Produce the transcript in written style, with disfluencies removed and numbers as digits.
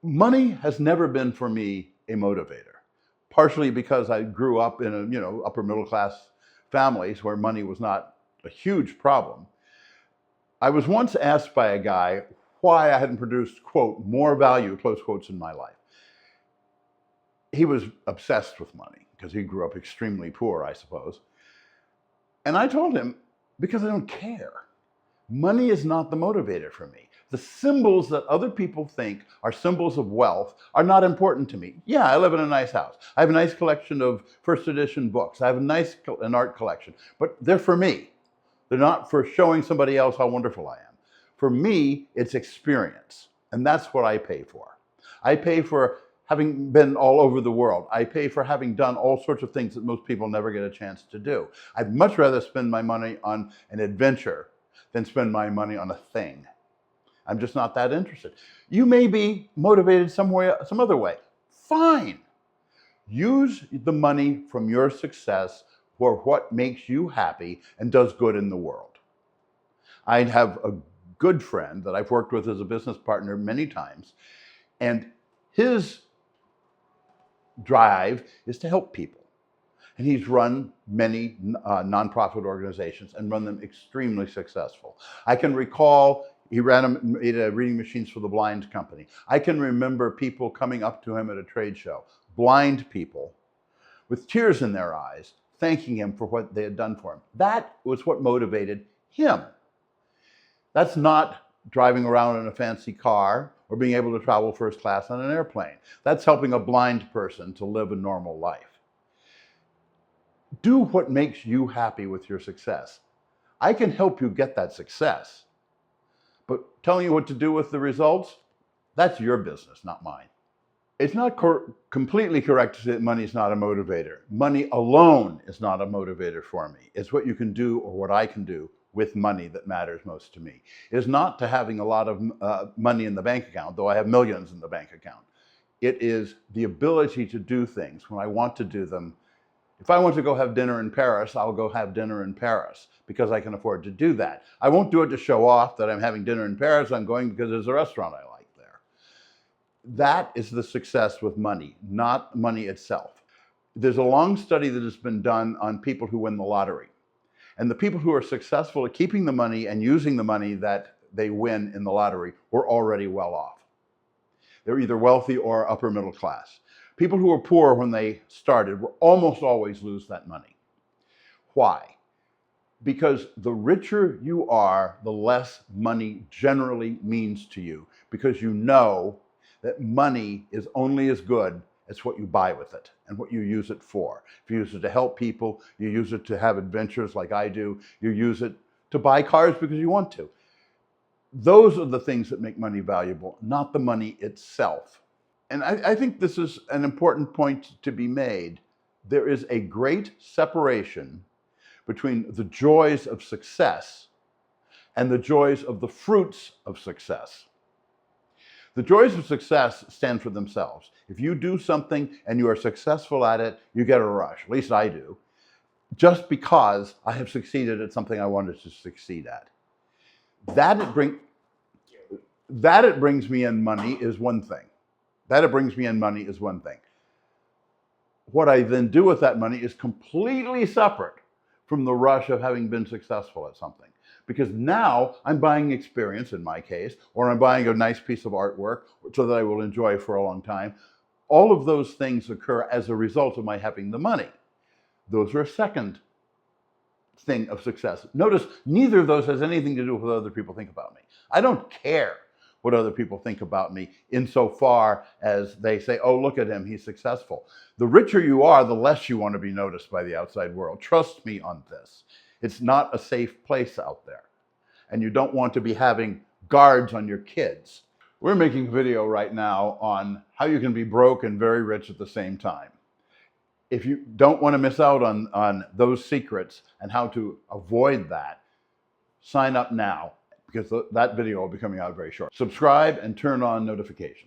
Money has never been for me a motivator, partially because I grew up in upper middle class families where money was not a huge problem. I was once asked by a guy why I hadn't produced, quote, more value, close quotes, in my life. He was obsessed with money because he grew up extremely poor, I suppose. And I told him, because I don't care. Money is not the motivator for me. The symbols that other people think are symbols of wealth are not important to me. Yeah, I live in a nice house. I have a nice collection of first edition books. I have an art collection, but they're for me. They're not for showing somebody else how wonderful I am. For me, it's experience, and that's what I pay for. I pay for having been all over the world. I pay for having done all sorts of things that most people never get a chance to do. I'd much rather spend my money on an adventure than spend my money on a thing. I'm just not that interested. You may be motivated some other way. Fine. Use the money from your success for what makes you happy and does good in the world. I have a good friend that I've worked with as a business partner many times, and his drive is to help people. And he's run many nonprofit organizations and run them extremely successful. I can recall he made reading machines for the blind company. I can remember people coming up to him at a trade show, blind people, with tears in their eyes, thanking him for what they had done for him. That was what motivated him. That's not driving around in a fancy car or being able to travel first class on an airplane. That's helping a blind person to live a normal life. Do what makes you happy with your success. I can help you get that success, but telling you what to do with the results, that's your business, not mine. It's not completely correct to say that money is not a motivator. Money alone is not a motivator for me. It's what you can do or what I can do with money that matters most to me. It is not to having a lot of money in the bank account, though I have millions in the bank account. It is the ability to do things when I want to do them. If I want to go have dinner in Paris, I'll go have dinner in Paris because I can afford to do that. I won't do it to show off that I'm having dinner in Paris. I'm going because there's a restaurant I like there. That is the success with money, not money itself. There's a long study that has been done on people who win the lottery. And the people who are successful at keeping the money and using the money that they win in the lottery were already well off. They're either wealthy or upper middle class. People who were poor when they started will almost always lose that money. Why? Because the richer you are, the less money generally means to you, because you know that money is only as good as what you buy with it and what you use it for. If you use it to help people, you use it to have adventures like I do, you use it to buy cars because you want to. Those are the things that make money valuable, not the money itself. And I think this is an important point to be made. There is a great separation between the joys of success and the joys of the fruits of success. The joys of success stand for themselves. If you do something and you are successful at it, you get a rush. At least I do. Just because I have succeeded at something I wanted to succeed at. That it brings me in money is one thing. What I then do with that money is completely separate from the rush of having been successful at something. Because now I'm buying experience, in my case, or I'm buying a nice piece of artwork so that I will enjoy for a long time. All of those things occur as a result of my having the money. Those are a second thing of success. Notice neither of those has anything to do with what other people think about me. I don't care what other people think about me insofar as they say, oh, look at him, he's successful. The richer you are, the less you want to be noticed by the outside world. Trust me on this. It's not a safe place out there. And you don't want to be having guards on your kids. We're making a video right now on how you can be broke and very rich at the same time. If you don't want to miss out on those secrets and how to avoid that, sign up now, because that video will be coming out very short. Subscribe and turn on notifications.